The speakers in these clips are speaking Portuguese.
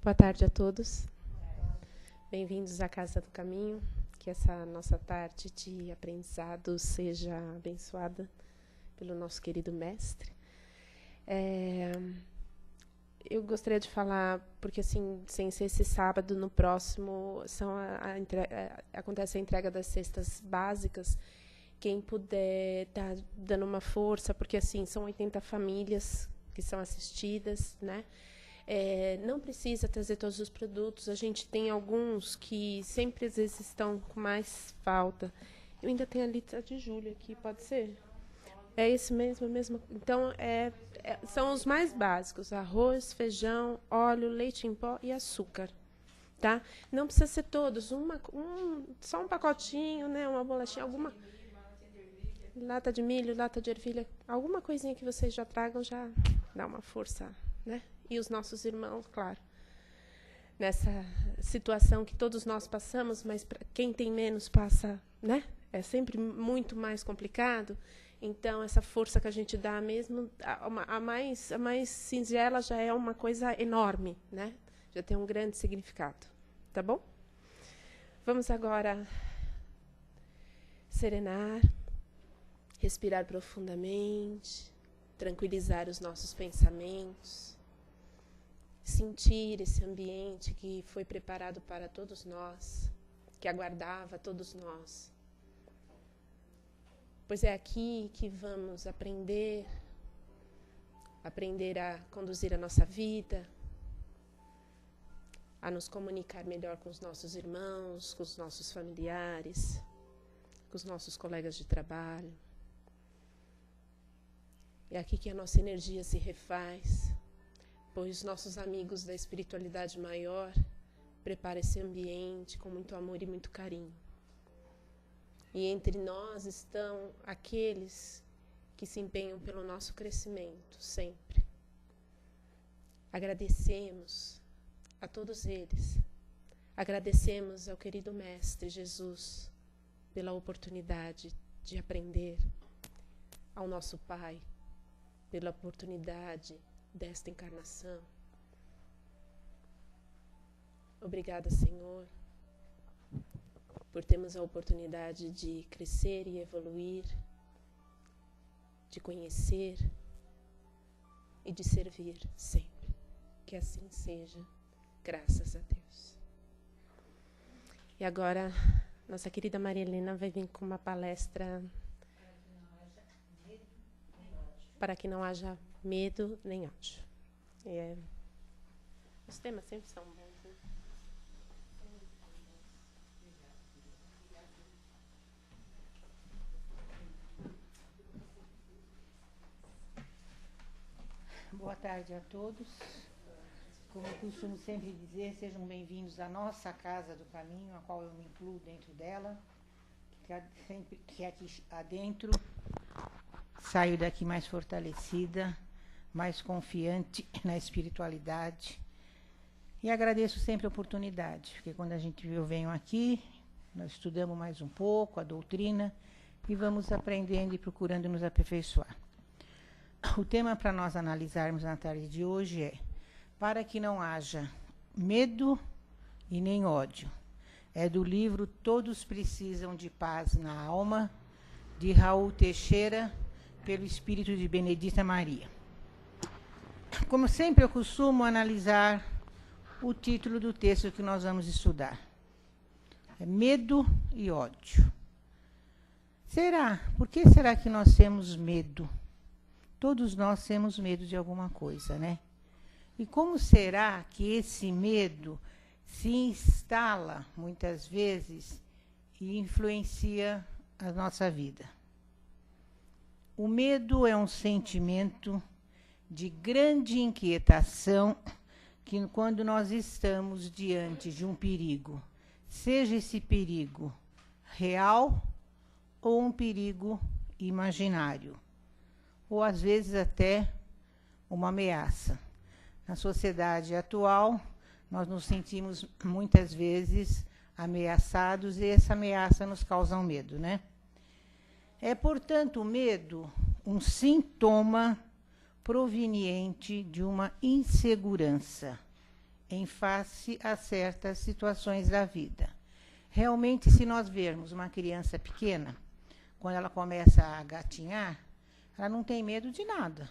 Boa tarde a todos. Bem-vindos à Casa do Caminho. Que essa nossa tarde de aprendizado seja abençoada pelo nosso querido mestre. Eu gostaria de falar, porque assim, sem ser esse sábado, no próximo, acontece a entrega das cestas básicas. Quem puder estar dando uma força, porque assim, são 80 famílias que são assistidas, né? Não precisa trazer todos os produtos. A gente tem alguns que sempre, às vezes, estão com mais falta. Eu ainda tenho a lista de julho aqui, pode ser? É esse mesmo. Então, são os mais básicos. Arroz, feijão, óleo, leite em pó e açúcar. Tá? Não precisa ser todos. Só um pacotinho, né? Uma bolachinha, alguma... Lata de milho, lata de ervilha. Alguma coisinha que vocês já tragam já dá uma força, né? E os nossos irmãos, claro, nessa situação que todos nós passamos, mas para quem tem menos passa, né? É sempre muito mais complicado. Então, essa força que a gente dá mesmo, a mais singela já é uma coisa enorme, né? Já tem um grande significado, tá bom? Vamos agora serenar, respirar profundamente, tranquilizar os nossos pensamentos, sentir esse ambiente que foi preparado para todos nós, que aguardava todos nós. Pois é aqui que vamos aprender a conduzir a nossa vida, a nos comunicar melhor com os nossos irmãos, com os nossos familiares, com os nossos colegas de trabalho. É aqui que a nossa energia se refaz, pois nossos amigos da espiritualidade maior preparam esse ambiente com muito amor e muito carinho. E entre nós estão aqueles que se empenham pelo nosso crescimento, sempre. Agradecemos a todos eles. Agradecemos ao querido Mestre Jesus pela oportunidade de aprender, ao nosso Pai pela oportunidade desta encarnação. Obrigada, Senhor, por termos a oportunidade de crescer e evoluir, de conhecer e de servir sempre. Que assim seja, graças a Deus. E agora, nossa querida Maria Helena vai vir com uma palestra para que não haja medo nem ódio. Os temas sempre são bons, né? Boa tarde a todos. Como eu costumo sempre dizer, sejam bem-vindos à nossa Casa do Caminho, a qual eu me incluo dentro dela, que aqui adentro saio daqui mais fortalecida, mais confiante na espiritualidade. E agradeço sempre a oportunidade, porque quando eu venho aqui, nós estudamos mais um pouco a doutrina e vamos aprendendo e procurando nos aperfeiçoar. O tema para nós analisarmos na tarde de hoje é: para que não haja medo e nem ódio. É do livro Todos Precisam de Paz na Alma, de Raul Teixeira, pelo Espírito de Benedita Maria. Como sempre, eu costumo analisar o título do texto que nós vamos estudar. É medo e ódio. Por que será que nós temos medo? Todos nós temos medo de alguma coisa, né? E como será que esse medo se instala, muitas vezes, e influencia a nossa vida? O medo é um sentimento de grande inquietação que, quando nós estamos diante de um perigo, seja esse perigo real ou um perigo imaginário, ou às vezes até uma ameaça. Na sociedade atual, nós nos sentimos muitas vezes ameaçados e essa ameaça nos causa um medo, né? É, portanto, o medo um sintoma proveniente de uma insegurança em face a certas situações da vida. Realmente, se nós vermos uma criança pequena, quando ela começa a gatinhar, ela não tem medo de nada.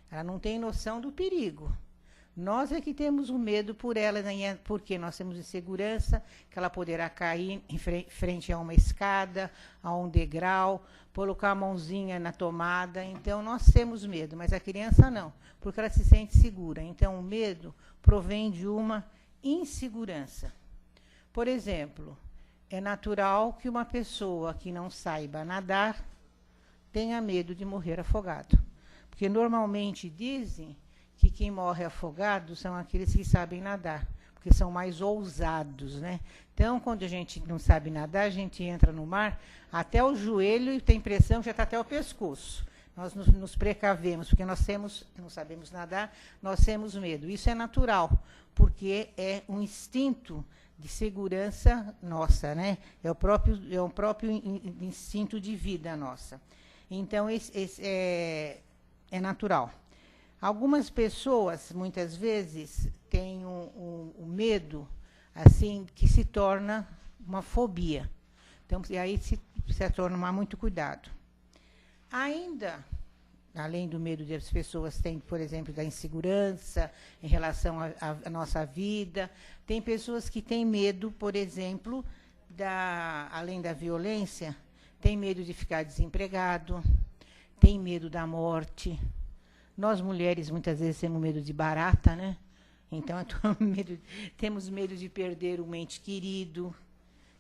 Ela não tem noção do perigo. Nós é que temos o medo por ela, né? Porque nós temos insegurança, que ela poderá cair em frente a uma escada, a um degrau, colocar a mãozinha na tomada. Então, nós temos medo, mas a criança não, porque ela se sente segura. Então, o medo provém de uma insegurança. Por exemplo, é natural que uma pessoa que não saiba nadar tenha medo de morrer afogado. Porque normalmente dizem que quem morre afogado são aqueles que sabem nadar, porque são mais ousados, né? Então, quando a gente não sabe nadar, a gente entra no mar até o joelho e tem pressão que já está até o pescoço. Nós nos precavemos, porque nós não sabemos nadar, nós temos medo. Isso é natural, porque é um instinto de segurança nossa, né? É o próprio instinto de vida nossa. Então, é natural. Algumas pessoas, muitas vezes, têm um medo, assim, que se torna uma fobia. Então, e aí se tomar muito cuidado. Ainda, além do medo das pessoas, tem, por exemplo, da insegurança em relação à nossa vida. Tem pessoas que têm medo, por exemplo, além da violência, tem medo de ficar desempregado, tem medo da morte. Nós, mulheres, muitas vezes temos medo de barata, né? Então, temos medo de perder um ente querido.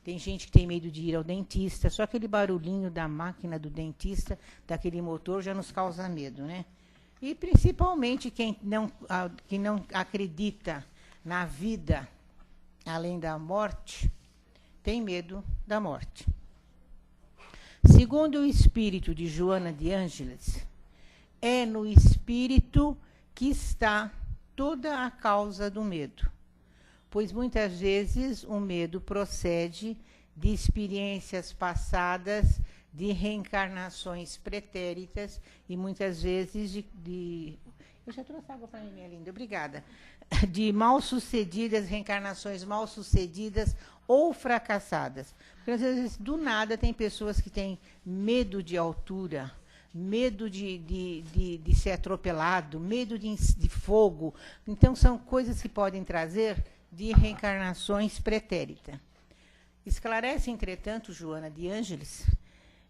Tem gente que tem medo de ir ao dentista. Só aquele barulhinho da máquina do dentista, daquele motor, já nos causa medo, né? E, principalmente, quem não acredita na vida além da morte, tem medo da morte. Segundo o espírito de Joana de Ângeles, é no espírito que está toda a causa do medo, pois muitas vezes o medo procede de experiências passadas, de reencarnações pretéritas e muitas vezes eu já trouxe água para mim, minha linda, obrigada. De mal-sucedidas, reencarnações mal-sucedidas ou fracassadas. Porque às vezes, do nada, tem pessoas que têm medo de altura, medo de ser atropelado, medo de fogo. Então, são coisas que podem trazer de reencarnações pretéritas. Esclarece, entretanto, Joana de Ângeles,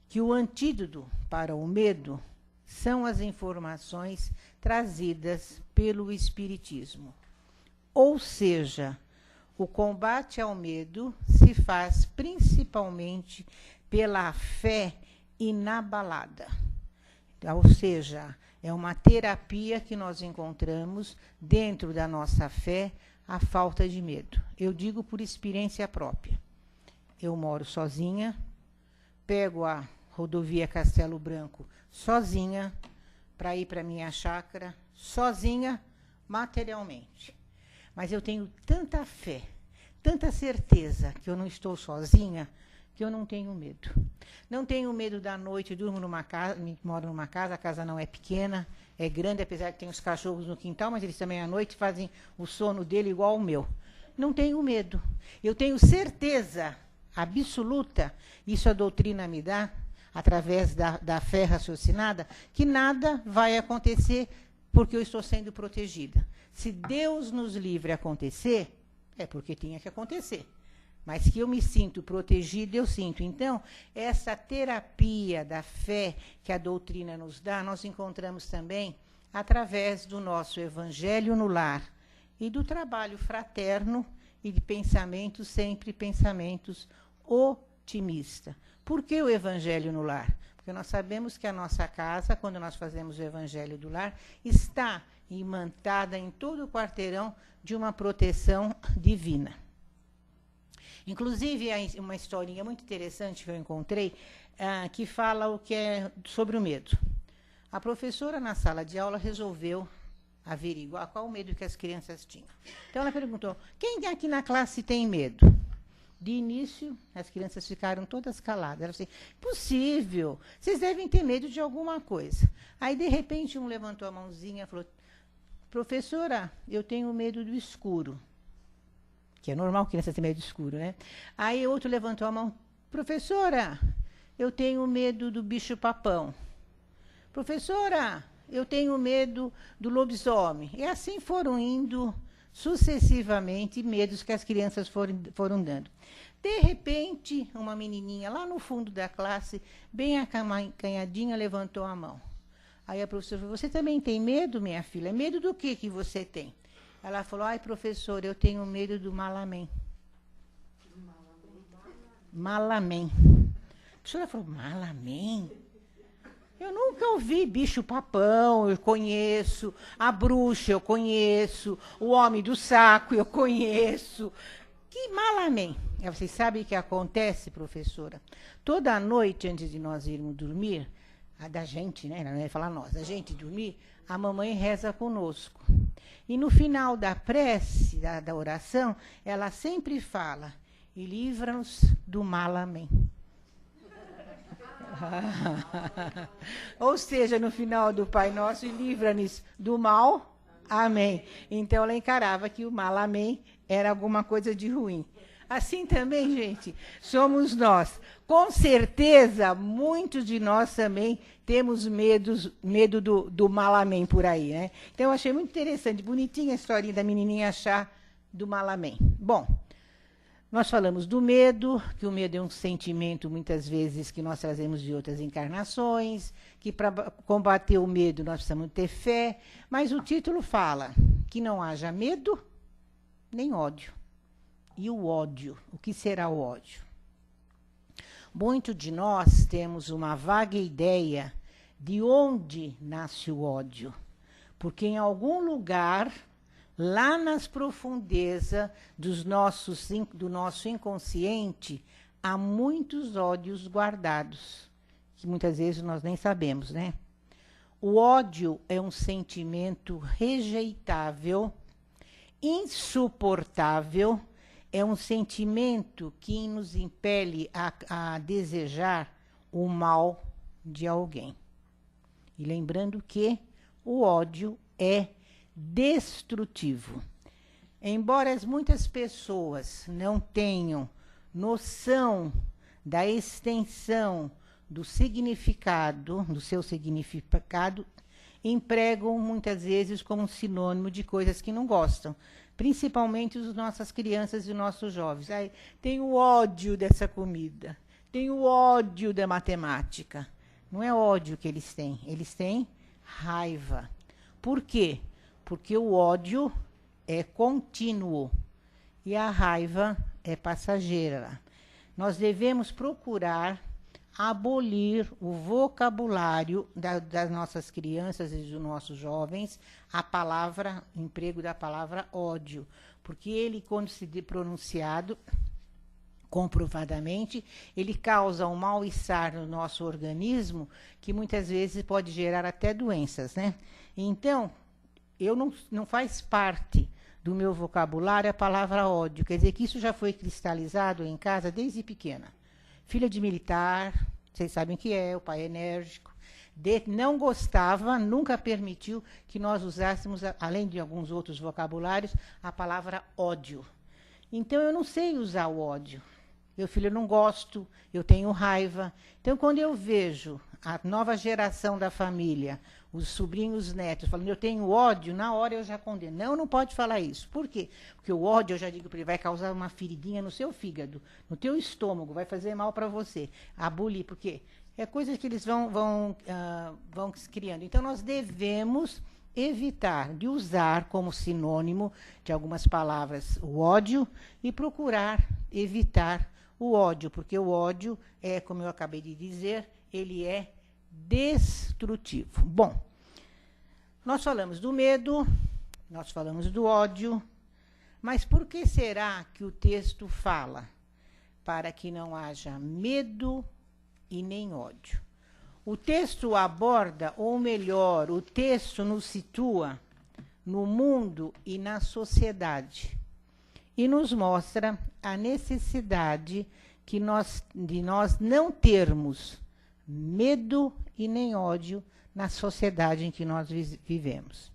que o antídoto para o medo são as informações trazidas pelo Espiritismo. Ou seja, o combate ao medo se faz principalmente pela fé inabalada. Ou seja, é uma terapia que nós encontramos dentro da nossa fé, a falta de medo. Eu digo por experiência própria. Eu moro sozinha, pego a rodovia Castelo Branco sozinha, para ir para minha chácara, sozinha, materialmente. Mas eu tenho tanta fé, tanta certeza que eu não estou sozinha, que eu não tenho medo. Não tenho medo da noite, durmo numa casa, moro numa casa, a casa não é pequena, é grande, apesar que tem os cachorros no quintal, mas eles também à noite fazem o sono dele igual ao meu. Não tenho medo. Eu tenho certeza absoluta, isso a doutrina me dá, através da fé raciocinada, que nada vai acontecer porque eu estou sendo protegida. Se Deus nos livre a acontecer, é porque tinha que acontecer. Mas que eu me sinto protegida, eu sinto. Então, essa terapia da fé que a doutrina nos dá, nós encontramos também através do nosso Evangelho no lar e do trabalho fraterno e de pensamentos, sempre pensamentos otimistas. Por que o Evangelho no lar? Porque nós sabemos que a nossa casa, quando nós fazemos o Evangelho do lar, está imantada em todo o quarteirão de uma proteção divina. Inclusive, há uma historinha muito interessante que eu encontrei, que fala o que é sobre o medo. A professora, na sala de aula, resolveu averiguar qual o medo que as crianças tinham. Então, ela perguntou, quem aqui na classe tem medo? De início, as crianças ficaram todas caladas. Ela disse, possível, vocês devem ter medo de alguma coisa. Aí, de repente, um levantou a mãozinha e falou, professora, eu tenho medo do escuro. que é normal criança ter medo escuro, né? Aí outro levantou a mão, professora, eu tenho medo do bicho-papão. Professora, eu tenho medo do lobisomem. E assim foram indo sucessivamente medos que as crianças foram dando. De repente, uma menininha lá no fundo da classe, bem acanhadinha, levantou a mão. Aí a professora falou, você também tem medo, minha filha? Medo do que você tem? Ela falou, ai, professora, eu tenho medo do malamém. Malamém. A professora falou, malamém? Eu nunca ouvi bicho-papão, eu conheço. A bruxa, eu conheço. O homem do saco, eu conheço. Que malamém? Vocês sabem o que acontece, professora? Toda noite, antes de nós irmos dormir, a da gente, né? Não ia falar nós, a gente dormir, a mamãe reza conosco. E no final da prece, da oração, ela sempre fala, e livra-nos do malamém. Ou seja, no final do Pai Nosso, e livra-nos do mal, amém. Então ela encarava que o malamém era alguma coisa de ruim. Assim também, gente, somos nós. Com certeza, muitos de nós também temos medo do malamém por aí, né? Então, eu achei muito interessante, bonitinha a historinha da menininha achar do malamém. Bom, nós falamos do medo, que o medo é um sentimento, muitas vezes, que nós trazemos de outras encarnações, que para combater o medo nós precisamos ter fé, mas o título fala que não haja medo nem ódio. E o ódio? O que será o ódio? Muito de nós temos uma vaga ideia de onde nasce o ódio. Porque em algum lugar, lá nas profundezas do nosso inconsciente, há muitos ódios guardados, que muitas vezes nós nem sabemos, né? O ódio é um sentimento rejeitável, insuportável, é um sentimento que nos impele a desejar o mal de alguém. E lembrando que o ódio é destrutivo. Embora muitas pessoas não tenham noção da extensão do significado, do seu significado, empregam muitas vezes como sinônimo de coisas que não gostam. Principalmente as nossas crianças e os nossos jovens. Aí, tenho ódio dessa comida, tenho ódio da matemática. Não é ódio que eles têm raiva. Por quê? Porque o ódio é contínuo e a raiva é passageira. Nós devemos procurar abolir o vocabulário das nossas crianças e dos nossos jovens, o emprego da palavra ódio, porque ele, quando se pronunciado comprovadamente, ele causa um mal-estar no nosso organismo que muitas vezes pode gerar até doenças, né? Então, não faz parte do meu vocabulário a palavra ódio, quer dizer que isso já foi cristalizado em casa desde pequena. Filha de militar, vocês sabem o que é, o pai enérgico, não gostava, nunca permitiu que nós usássemos, além de alguns outros vocabulários, a palavra ódio. Então, eu não sei usar o ódio. Meu filho, eu não gosto, eu tenho raiva. Então, quando eu vejo a nova geração da família, os sobrinhos, os netos, falando, eu tenho ódio, na hora eu já condeno. Não pode falar isso. Por quê? Porque o ódio, eu já digo para ele, vai causar uma feridinha no seu fígado, no teu estômago, vai fazer mal para você. Abolir, por quê? É coisa que eles vão criando. Então, nós devemos evitar de usar como sinônimo de algumas palavras o ódio e procurar evitar o ódio, porque o ódio é, como eu acabei de dizer, ele é destrutivo. Bom, nós falamos do medo, nós falamos do ódio, mas por que será que o texto fala para que não haja medo e nem ódio? O texto aborda, ou melhor, o texto nos situa no mundo e na sociedade e nos mostra a necessidade de nós não termos medo e nem ódio na sociedade em que nós vivemos.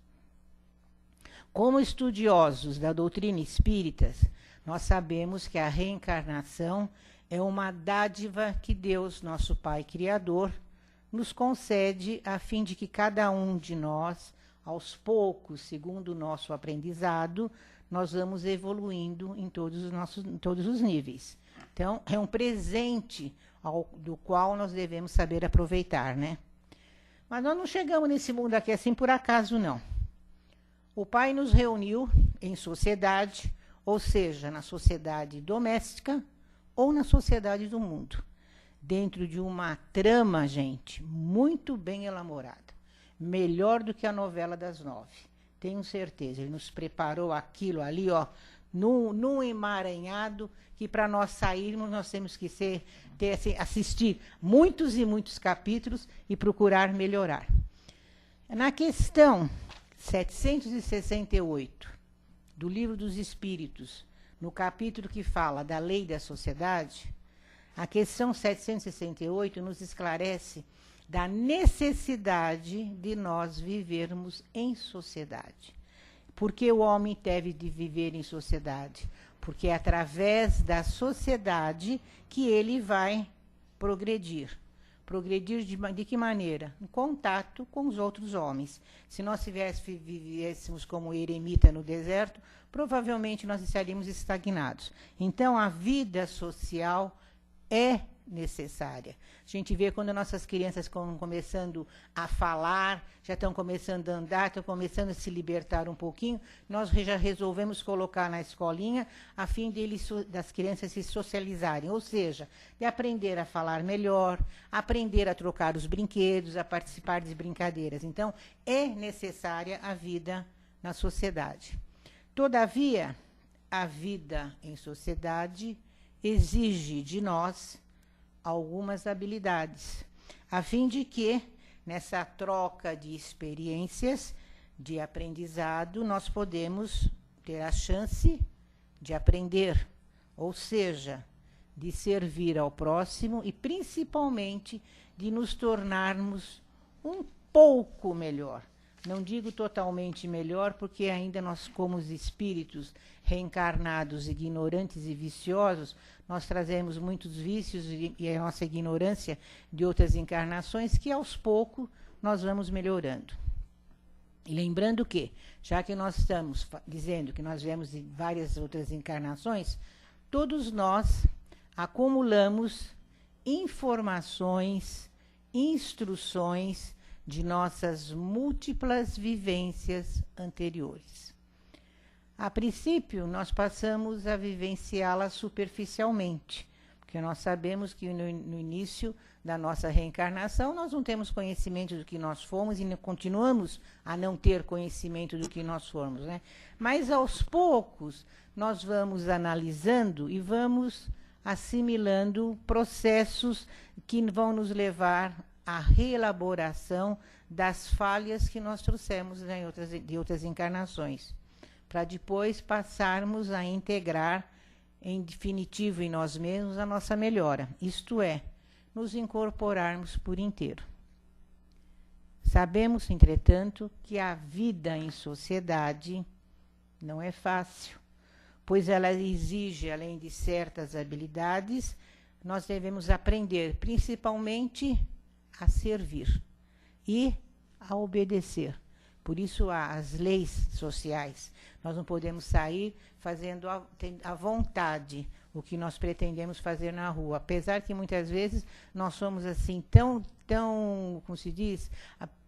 Como estudiosos da doutrina espírita, Nós sabemos que a reencarnação é uma dádiva que Deus, nosso Pai Criador, nos concede a fim de que cada um de nós, aos poucos, segundo o nosso aprendizado, nós vamos evoluindo em todos os níveis. Então, é um presente do qual nós devemos saber aproveitar, né? Mas nós não chegamos nesse mundo aqui assim por acaso, não. O Pai nos reuniu em sociedade, ou seja, na sociedade doméstica ou na sociedade do mundo, dentro de uma trama, gente, muito bem elaborada, melhor do que a novela das 9. Tenho certeza, ele nos preparou aquilo ali, ó, num emaranhado, que para nós sairmos nós temos que assistir muitos e muitos capítulos e procurar melhorar. Na questão 768 do Livro dos Espíritos, no capítulo que fala da lei da sociedade, a questão 768 nos esclarece da necessidade de nós vivermos em sociedade. Por que o homem deve de viver em sociedade? Porque é através da sociedade que ele vai progredir. Progredir de que maneira? Em contato com os outros homens. Se nós vivêssemos como eremita no deserto, provavelmente nós estaríamos estagnados. Então, a vida social é necessária. A gente vê quando nossas crianças estão começando a falar, já estão começando a andar, estão começando a se libertar um pouquinho, nós já resolvemos colocar na escolinha a fim das crianças se socializarem, ou seja, de aprender a falar melhor, aprender a trocar os brinquedos, a participar de brincadeiras. Então, é necessária a vida na sociedade. Todavia, a vida em sociedade exige de nós algumas habilidades, a fim de que, nessa troca de experiências, de aprendizado, nós podemos ter a chance de aprender, ou seja, de servir ao próximo e, principalmente, de nos tornarmos um pouco melhor. Não digo totalmente melhor, porque ainda nós, como os espíritos reencarnados, ignorantes e viciosos, nós trazemos muitos vícios e a nossa ignorância de outras encarnações que, aos poucos, nós vamos melhorando. E lembrando que, já que nós estamos dizendo que nós viemos de várias outras encarnações, todos nós acumulamos informações, instruções de nossas múltiplas vivências anteriores. A princípio, nós passamos a vivenciá-la superficialmente, porque nós sabemos que no início da nossa reencarnação nós não temos conhecimento do que nós fomos e continuamos a não ter conhecimento do que nós fomos, né? Mas aos poucos nós vamos analisando e vamos assimilando processos que vão nos levar à reelaboração das falhas que nós trouxemos de outras encarnações, para depois passarmos a integrar em definitivo em nós mesmos a nossa melhora, isto é, nos incorporarmos por inteiro. Sabemos, entretanto, que a vida em sociedade não é fácil, pois ela exige, além de certas habilidades, nós devemos aprender principalmente a servir e a obedecer. Por isso, as leis sociais. Nós não podemos sair fazendo à vontade o que nós pretendemos fazer na rua. Apesar que, muitas vezes, nós somos assim tão, como se diz,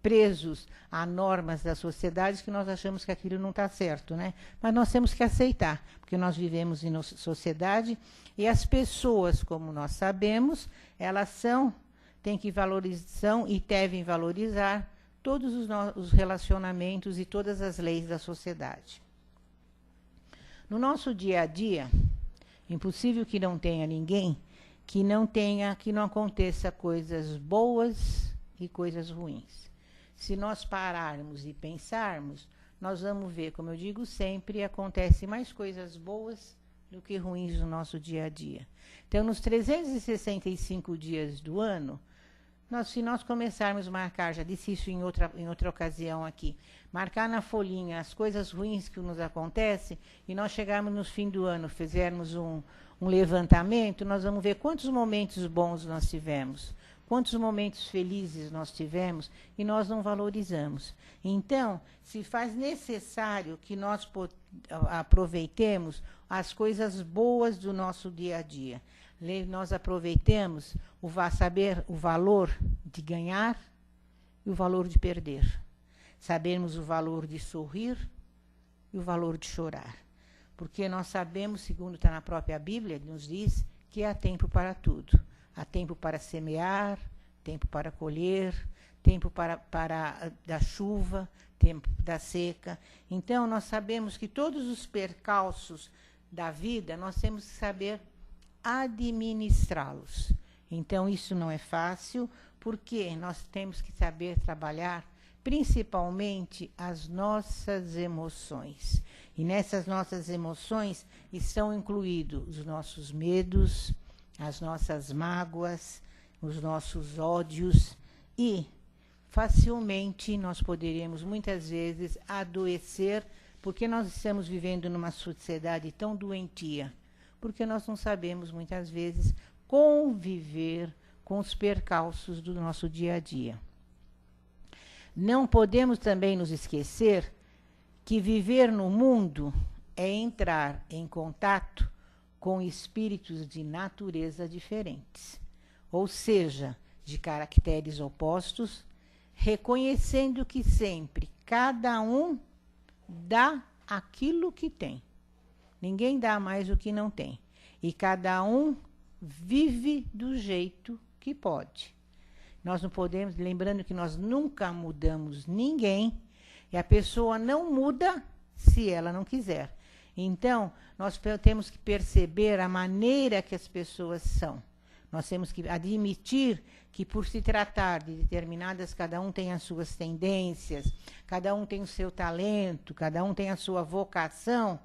presos a normas da sociedade que nós achamos que aquilo não está certo, né? Mas nós temos que aceitar, porque nós vivemos em sociedade e as pessoas, como nós sabemos, elas têm que valorizar e devem valorizar todos os relacionamentos e todas as leis da sociedade. No nosso dia a dia, impossível que não tenha ninguém que não aconteça coisas boas e coisas ruins. Se nós pararmos e pensarmos, nós vamos ver, como eu digo sempre, acontecem mais coisas boas do que ruins no nosso dia a dia. Então, nos 365 dias do ano, Se nós começarmos a marcar, já disse isso em outra ocasião aqui, marcar na folhinha as coisas ruins que nos acontecem, e nós chegarmos no fim do ano, fizermos um levantamento, nós vamos ver quantos momentos bons nós tivemos, quantos momentos felizes nós tivemos, e nós não valorizamos. Então, se faz necessário que nós aproveitemos as coisas boas do nosso dia a dia. Nós aproveitemos saber o valor de ganhar e o valor de perder. Sabermos o valor de sorrir e o valor de chorar. Porque nós sabemos, segundo está na própria Bíblia, nos diz que há tempo para tudo. Há tempo para semear, tempo para colher, tempo para da chuva, tempo da seca. Então, nós sabemos que todos os percalços da vida, nós temos que saber administrá-los. Então, isso não é fácil, porque nós temos que saber trabalhar principalmente as nossas emoções. E nessas nossas emoções estão incluídos os nossos medos, as nossas mágoas, os nossos ódios, e facilmente nós poderemos, muitas vezes, adoecer, porque nós estamos vivendo numa sociedade tão doentia, porque nós não sabemos, muitas vezes, conviver com os percalços do nosso dia a dia. Não podemos também nos esquecer que viver no mundo é entrar em contato com espíritos de natureza diferentes, ou seja, de caracteres opostos, reconhecendo que sempre cada um dá aquilo que tem. Ninguém dá mais do que não tem. E cada um vive do jeito que pode. Nós não podemos, lembrando que nós nunca mudamos ninguém, e a pessoa não muda se ela não quiser. Então, nós temos que perceber a maneira que as pessoas são. Nós temos que admitir que, por se tratar de determinadas, cada um tem as suas tendências, cada um tem o seu talento, cada um tem a sua vocação.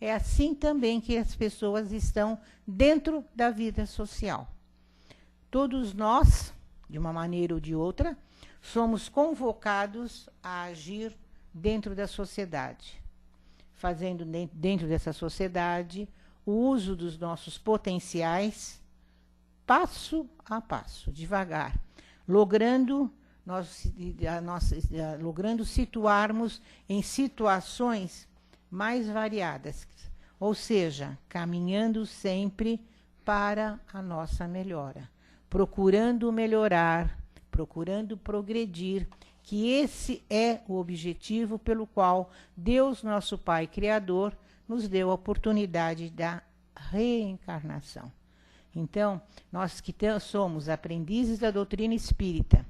É assim também que as pessoas estão dentro da vida social. Todos nós, de uma maneira ou de outra, somos convocados a agir dentro da sociedade, fazendo dentro dessa sociedade o uso dos nossos potenciais, passo a passo, devagar, logrando situarmos em situações mais variadas, ou seja, caminhando sempre para a nossa melhora, procurando melhorar, procurando progredir, que esse é o objetivo pelo qual Deus, nosso Pai Criador, nos deu a oportunidade da reencarnação. Então, nós que somos aprendizes da doutrina espírita,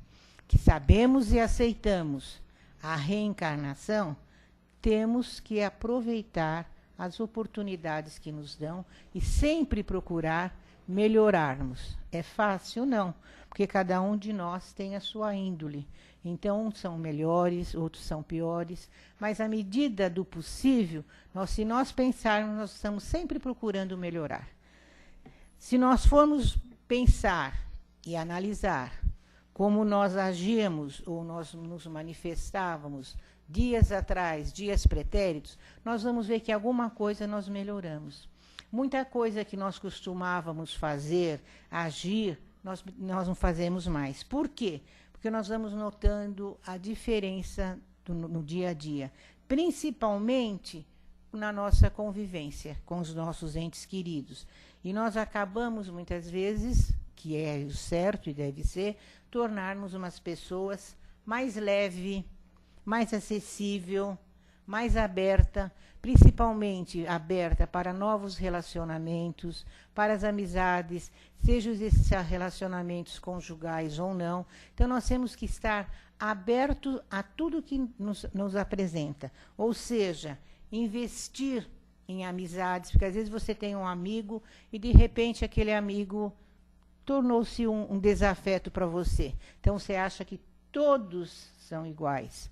que sabemos e aceitamos a reencarnação, temos que aproveitar as oportunidades que nos dão e sempre procurar melhorarmos. É fácil? Não, porque cada um de nós tem a sua índole. Então, uns são melhores, outros são piores, mas à medida do possível, se nós pensarmos, nós estamos sempre procurando melhorar. Se nós formos pensar e analisar como nós agíamos ou nós nos manifestávamos dias atrás, dias pretéritos, nós vamos ver que alguma coisa nós melhoramos. Muita coisa que nós costumávamos fazer, agir, nós não fazemos mais. Por quê? Porque nós vamos notando a diferença no dia a dia, principalmente na nossa convivência com os nossos entes queridos. E nós acabamos, muitas vezes, que é o certo e deve ser, tornarmos umas pessoas mais leve, mais acessível, mais aberta, principalmente aberta para novos relacionamentos, para as amizades, sejam esses relacionamentos conjugais ou não. Então, nós temos que estar abertos a tudo que nos apresenta. Ou seja, investir em amizades, porque às vezes você tem um amigo e, de repente, aquele amigo tornou-se um desafeto para você. Então, você acha que todos são iguais.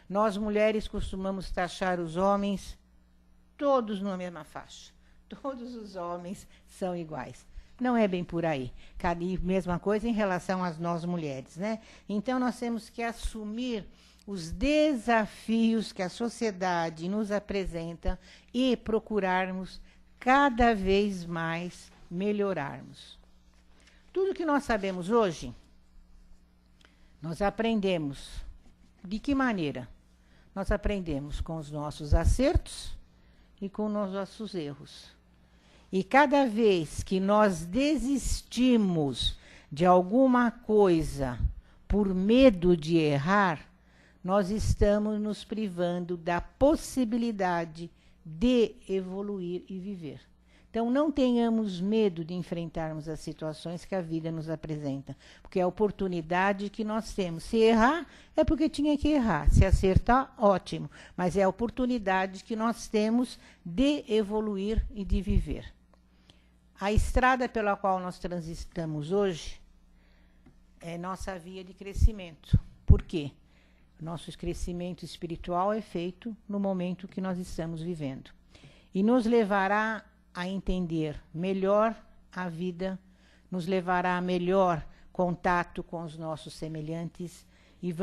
Nós, mulheres, costumamos taxar os homens todos na mesma faixa. Todos os homens são iguais. Não é bem por aí. E mesma coisa em relação às nós mulheres, né? Então, nós temos que assumir os desafios que a sociedade nos apresenta e procurarmos cada vez mais melhorarmos. Tudo que nós sabemos hoje, nós aprendemos. De que maneira? Nós aprendemos com os nossos acertos e com os nossos erros. E cada vez que nós desistimos de alguma coisa por medo de errar, nós estamos nos privando da possibilidade de evoluir e viver. Então, não tenhamos medo de enfrentarmos as situações que a vida nos apresenta, porque é a oportunidade que nós temos. Se errar, é porque tinha que errar. Se acertar, ótimo. Mas é a oportunidade que nós temos de evoluir e de viver. A estrada pela qual nós transitamos hoje é nossa via de crescimento. Por quê? Nosso crescimento espiritual é feito no momento que nós estamos vivendo. E nos levará a entender melhor a vida, nos levará a melhor contato com os nossos semelhantes e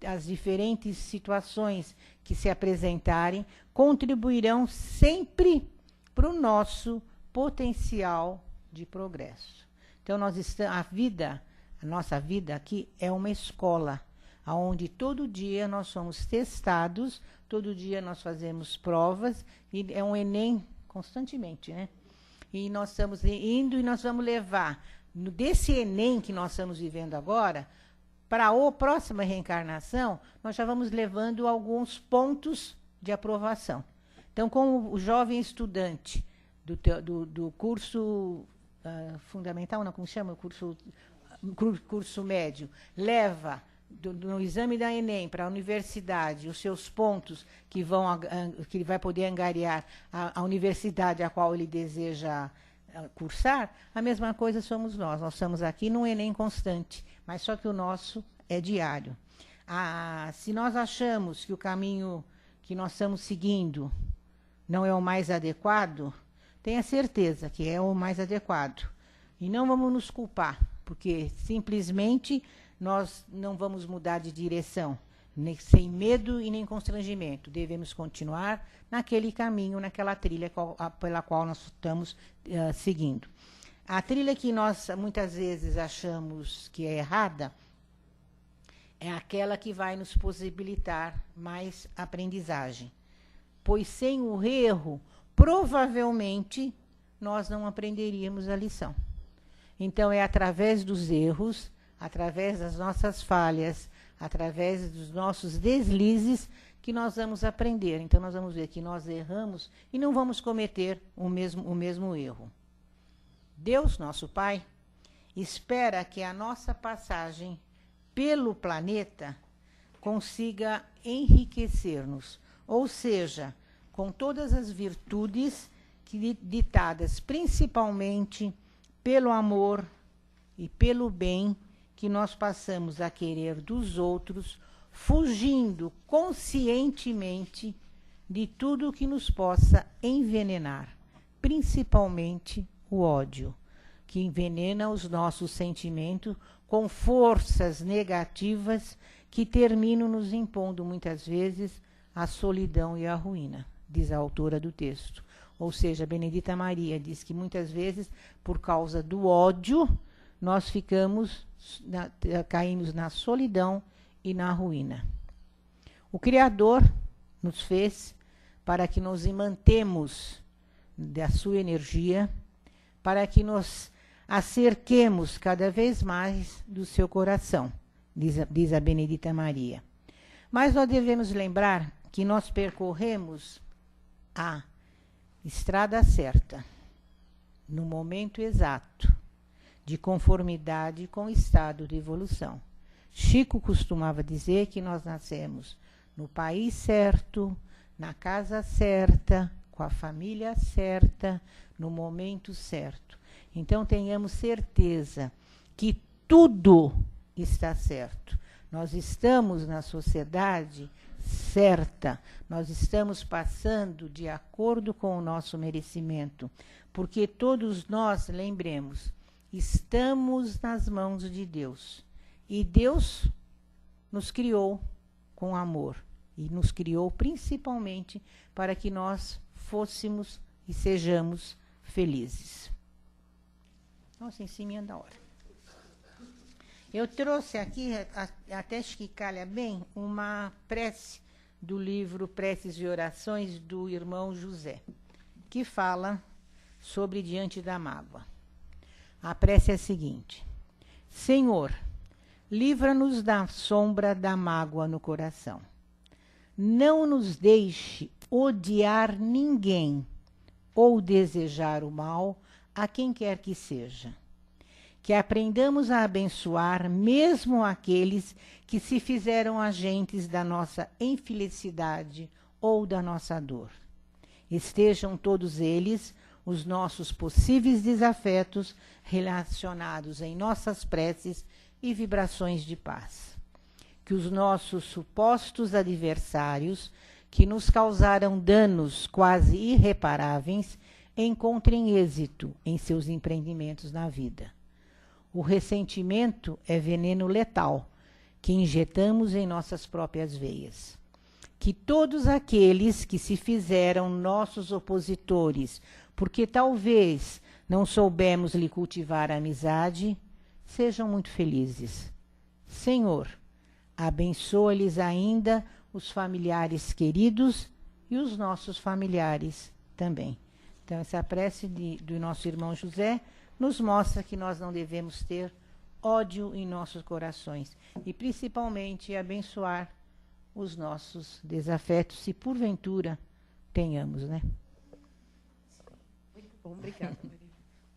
as diferentes situações que se apresentarem contribuirão sempre para o nosso potencial de progresso. Então, a nossa vida aqui é uma escola, onde todo dia nós somos testados, todo dia nós fazemos provas, e é um Enem constantemente, né? E nós estamos indo e nós vamos levar, desse Enem que nós estamos vivendo agora, para a próxima reencarnação, nós já vamos levando alguns pontos de aprovação. Então, como o jovem estudante do curso fundamental, não, como chama? Curso médio, leva no exame da Enem para a universidade os seus pontos que ele vai poder angariar a universidade a qual ele deseja cursar, a mesma coisa somos nós. Nós estamos aqui num Enem constante, mas só que o nosso é diário. Se nós achamos que o caminho que nós estamos seguindo não é o mais adequado, tenha certeza que é o mais adequado. E não vamos nos culpar, porque simplesmente nós não vamos mudar de direção, sem medo e nem constrangimento. Devemos continuar naquele caminho, naquela trilha pela qual nós estamos seguindo. A trilha que nós muitas vezes achamos que é errada é aquela que vai nos possibilitar mais aprendizagem. Pois sem o erro, provavelmente, nós não aprenderíamos a lição. Então, é através dos erros, através das nossas falhas, através dos nossos deslizes, que nós vamos aprender. Então, nós vamos ver que nós erramos e não vamos cometer o mesmo erro. Deus, nosso Pai, espera que a nossa passagem pelo planeta consiga enriquecer-nos, ou seja, com todas as virtudes ditadas principalmente pelo amor e pelo bem que nós passamos a querer dos outros, fugindo conscientemente de tudo que nos possa envenenar, principalmente o ódio, que envenena os nossos sentimentos com forças negativas que terminam nos impondo muitas vezes a solidão e a ruína, diz a autora do texto. Ou seja, Benedita Maria diz que muitas vezes, por causa do ódio, nós caímos na solidão e na ruína. O Criador nos fez para que nos mantemos da sua energia, para que nos acerquemos cada vez mais do seu coração, diz a Benedita Maria. Mas nós devemos lembrar que nós percorremos a estrada certa, no momento exato, de conformidade com o estado de evolução. Chico costumava dizer que nós nascemos no país certo, na casa certa, com a família certa, no momento certo. Então, tenhamos certeza que tudo está certo. Nós estamos na sociedade certa. Nós estamos passando de acordo com o nosso merecimento, porque todos nós, lembremos, estamos nas mãos de Deus. E Deus nos criou com amor. E nos criou principalmente para que nós fôssemos e sejamos felizes. Nossa, em cima da hora. Eu trouxe aqui, até acho que calha bem, uma prece do livro Preces e Orações do irmão José, que fala sobre diante da mágoa. A prece é a seguinte: Senhor, livra-nos da sombra da mágoa no coração. Não nos deixe odiar ninguém ou desejar o mal a quem quer que seja. Que aprendamos a abençoar mesmo aqueles que se fizeram agentes da nossa infelicidade ou da nossa dor. Estejam todos eles, os nossos possíveis desafetos, relacionados em nossas preces e vibrações de paz. Que os nossos supostos adversários, que nos causaram danos quase irreparáveis, encontrem êxito em seus empreendimentos na vida. O ressentimento é veneno letal, que injetamos em nossas próprias veias. Que todos aqueles que se fizeram nossos opositores, porque talvez não soubemos lhe cultivar a amizade, sejam muito felizes. Senhor, abençoa-lhes ainda os familiares queridos e os nossos familiares também. Então, essa prece do nosso irmão José nos mostra que nós não devemos ter ódio em nossos corações e, principalmente, abençoar os nossos desafetos, se porventura tenhamos, né? Muito bom, obrigada, Maria.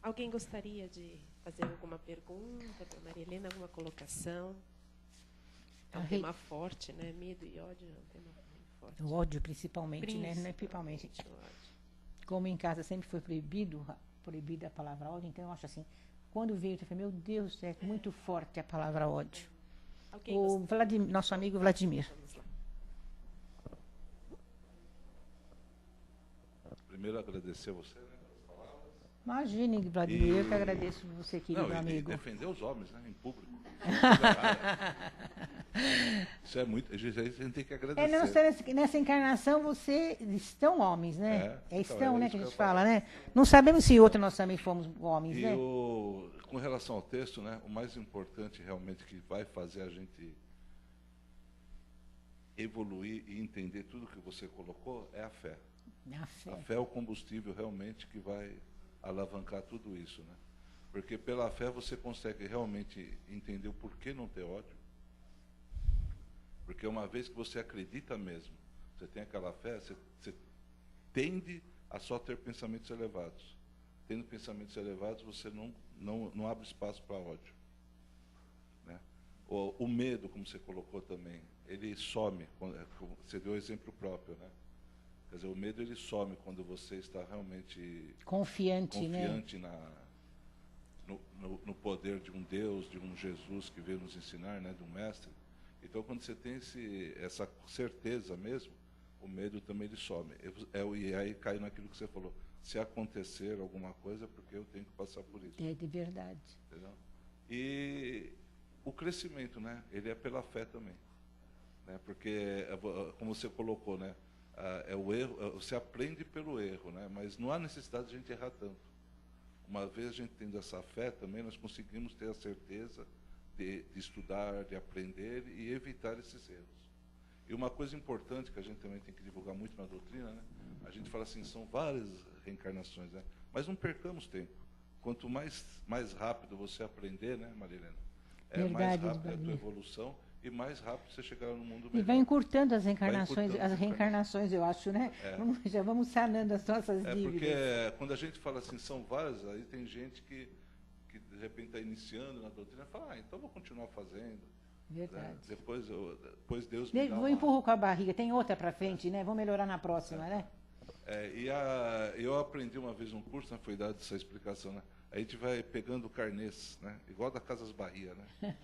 Alguém gostaria de fazer alguma pergunta para Maria Helena, alguma colocação? É um tema forte, né? Medo e ódio é um tema muito forte. O ódio, principalmente, né? Não é principalmente. Como em casa sempre foi proibida a palavra ódio, então eu acho assim, quando veio, eu falei, meu Deus, é muito forte a palavra ódio. Nosso amigo Vladimir. Primeiro, agradecer a você, né? Imagine, Vladimir, eu que agradeço você, querido amigo. E defender os homens, né, em público. Isso é muito. A gente tem que agradecer. Nessa encarnação, vocês estão homens, né? Estão, né, que a gente fala, né? Não sabemos se outra nós também fomos homens, né? Com relação ao texto, né, o mais importante realmente que vai fazer a gente evoluir e entender tudo que você colocou é a fé. A fé é o combustível realmente que vai alavancar tudo isso, né? Porque pela fé você consegue realmente entender o porquê não ter ódio. Porque uma vez que você acredita mesmo, você tem aquela fé, você tende a só ter pensamentos elevados. Tendo pensamentos elevados, você não abre espaço para ódio, né? O medo, como você colocou também, ele some, você deu o exemplo próprio, né? Quer dizer, o medo ele some quando você está realmente confiante, né? no poder de um Deus, de um Jesus que veio nos ensinar, né, de um mestre. Então, quando você tem essa certeza mesmo, o medo também ele some. E aí cai naquilo que você falou. Se acontecer alguma coisa, é porque eu tenho que passar por isso. É de verdade. Entendeu? E o crescimento, né, ele é pela fé também, né? Porque, como você colocou, né, o erro, você aprende pelo erro, né? Mas não há necessidade de a gente errar tanto. Uma vez a gente tendo essa fé também, nós conseguimos ter a certeza de estudar, de aprender e evitar esses erros. E uma coisa importante que a gente também tem que divulgar muito na doutrina, né? A gente fala assim, são várias reencarnações, né? Mas não percamos tempo. Quanto mais rápido você aprender, né, Marilena? Mais rápido a tua evolução e mais rápido você chegar no mundo melhor. E vai encurtando as reencarnações, eu acho, né? Já vamos sanando as nossas dívidas. Porque quando a gente fala assim, são várias, aí tem gente que de repente está iniciando na doutrina e fala, então vou continuar fazendo. Verdade. Né? Depois Deus me dá empurro com a barriga, tem outra para frente, né? Vamos melhorar na próxima, né? Eu aprendi uma vez um curso, né, foi dado essa explicação, né? A gente vai pegando carnês, né? Igual da Casas Bahia, né?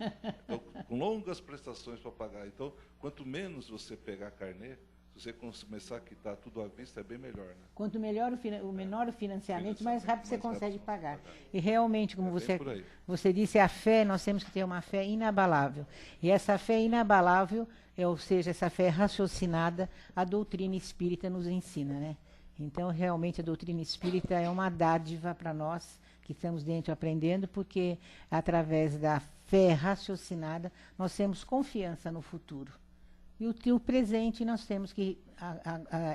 Então, com longas prestações para pagar. Então, quanto menos você pegar carnê, se você começar a quitar tudo à vista, é bem melhor. Né? Quanto melhor o menor o financiamento, mais rápido você consegue pagar. E realmente, como você disse, a fé, nós temos que ter uma fé inabalável. E essa fé inabalável, ou seja, essa fé raciocinada, a doutrina espírita nos ensina, né? Então, realmente, a doutrina espírita é uma dádiva para nós que estamos dentro aprendendo, porque através da fé raciocinada, nós temos confiança no futuro. E o presente nós temos que,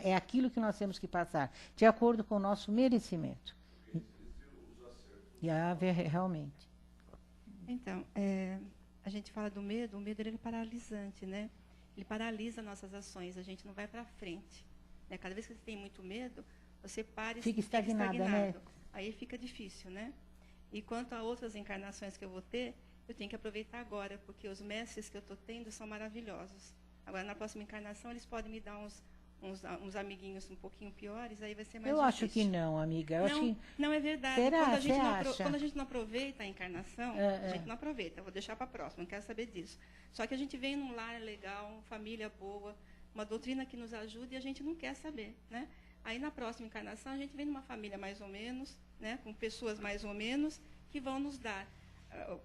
é aquilo que nós temos que passar, de acordo com o nosso merecimento. E realmente. Então, a gente fala do medo, o medo ele é paralisante, né? Ele paralisa nossas ações, a gente não vai para frente. Né? Cada vez que você tem muito medo, você para e fica estagnado. Né? Aí fica difícil, né? E quanto a outras encarnações que eu vou ter, eu tenho que aproveitar agora, porque os mestres que eu estou tendo são maravilhosos. Agora, na próxima encarnação, eles podem me dar uns amiguinhos um pouquinho piores, aí vai ser mais difícil. Eu acho que não, amiga. Não é verdade. Será? Quando a gente não aproveita a encarnação, a gente não aproveita. Eu vou deixar para a próxima, não quero saber disso. Só que a gente vem num lar legal, família boa, uma doutrina que nos ajuda e a gente não quer saber, né? Aí, na próxima encarnação, a gente vem numa família mais ou menos, né, com pessoas mais ou menos, que vão nos dar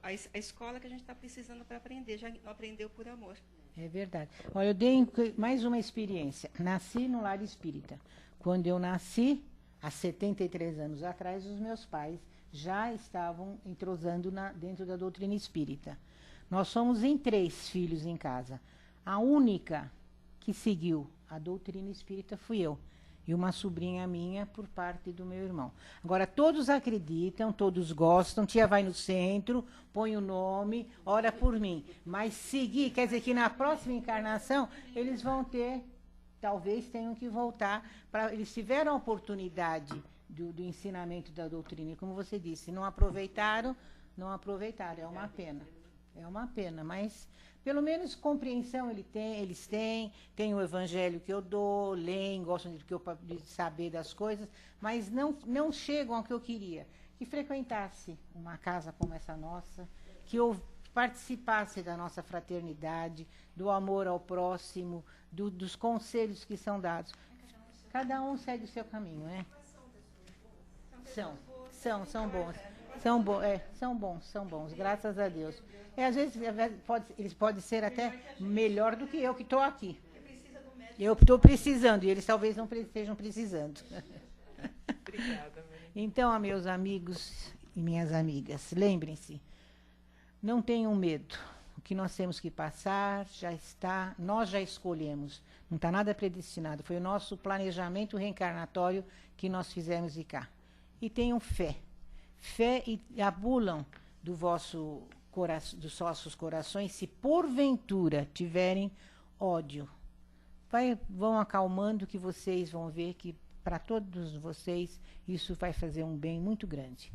a escola que a gente está precisando para aprender. Já não aprendeu por amor. É verdade. Olha, eu dei mais uma experiência. Nasci no lar espírita. Quando eu nasci, há 73 anos atrás, os meus pais já estavam entrosando dentro da doutrina espírita. Nós somos em 3 filhos em casa. A única que seguiu a doutrina espírita fui eu. E uma sobrinha minha por parte do meu irmão. Agora, todos acreditam, todos gostam, tia vai no centro, põe o nome, ora por mim. Mas seguir, quer dizer que na próxima encarnação, eles vão ter, talvez tenham que voltar, eles tiveram a oportunidade do ensinamento da doutrina. E como você disse, não aproveitaram, é uma pena. É uma pena, mas pelo menos compreensão eles têm, tem o evangelho que eu dou, leem, gostam de saber das coisas, mas não chegam ao que eu queria. Que frequentasse uma casa como essa nossa, que eu participasse da nossa fraternidade, do amor ao próximo, dos conselhos que são dados. Cada um segue o seu caminho, né? São bons. São bons, graças a Deus. Às vezes eles podem ser até melhor do que eu que estou aqui. Eu estou precisando, e eles talvez não estejam precisando. Obrigada, mãe. Então, meus amigos e minhas amigas, lembrem-se, não tenham medo. O que nós temos que passar já está, nós já escolhemos. Não está nada predestinado. Foi o nosso planejamento reencarnatório que nós fizemos de cá. E tenham fé. Fé e abulam dos vossos corações, se porventura tiverem ódio. Vão acalmando, que vocês vão ver que para todos vocês isso vai fazer um bem muito grande.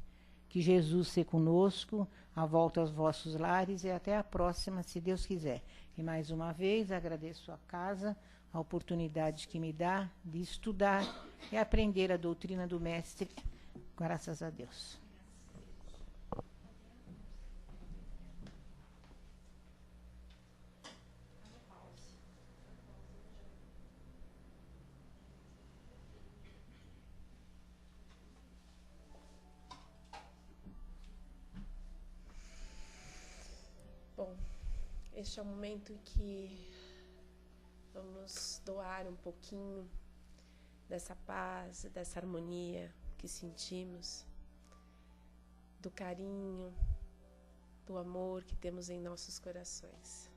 Que Jesus seja conosco, a volta aos vossos lares e até a próxima, se Deus quiser. E mais uma vez agradeço a casa, a oportunidade que me dá de estudar e aprender a doutrina do Mestre, graças a Deus. Bom, este é o momento em que vamos doar um pouquinho dessa paz, dessa harmonia que sentimos, do carinho, do amor que temos em nossos corações.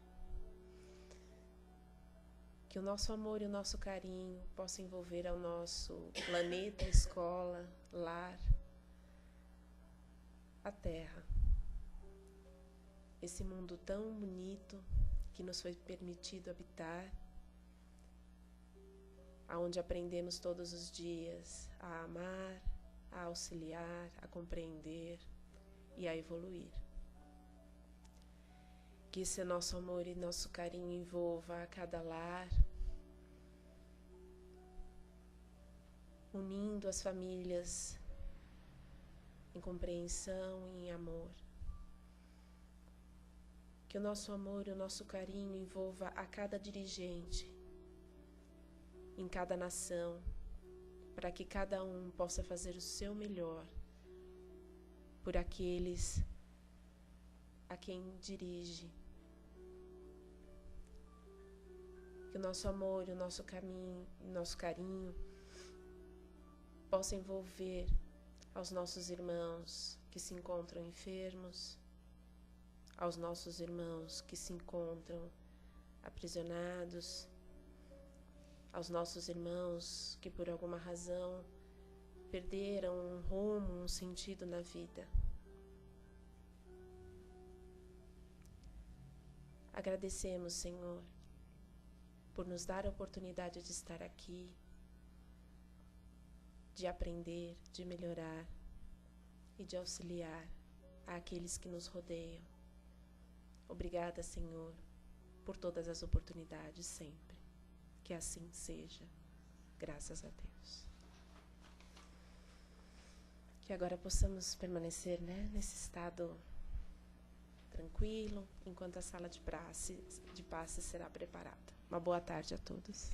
Que o nosso amor e o nosso carinho possam envolver ao nosso planeta, escola, lar, a Terra. Esse mundo tão bonito que nos foi permitido habitar, aonde aprendemos todos os dias a amar, a auxiliar, a compreender e a evoluir. Que esse nosso amor e nosso carinho envolva a cada lar, unindo as famílias em compreensão e em amor. Que o nosso amor e o nosso carinho envolva a cada dirigente, em cada nação, para que cada um possa fazer o seu melhor por aqueles a quem dirige. Que o nosso amor e o nosso caminho, o nosso carinho possa envolver aos nossos irmãos que se encontram enfermos, aos nossos irmãos que se encontram aprisionados, aos nossos irmãos que por alguma razão perderam um rumo, um sentido na vida. Agradecemos, Senhor, por nos dar a oportunidade de estar aqui, de aprender, de melhorar e de auxiliar àqueles que nos rodeiam. Obrigada, Senhor, por todas as oportunidades sempre. Que assim seja, graças a Deus. Que agora possamos permanecer, nesse estado tranquilo, enquanto a sala de passe será preparada. Uma boa tarde a todos.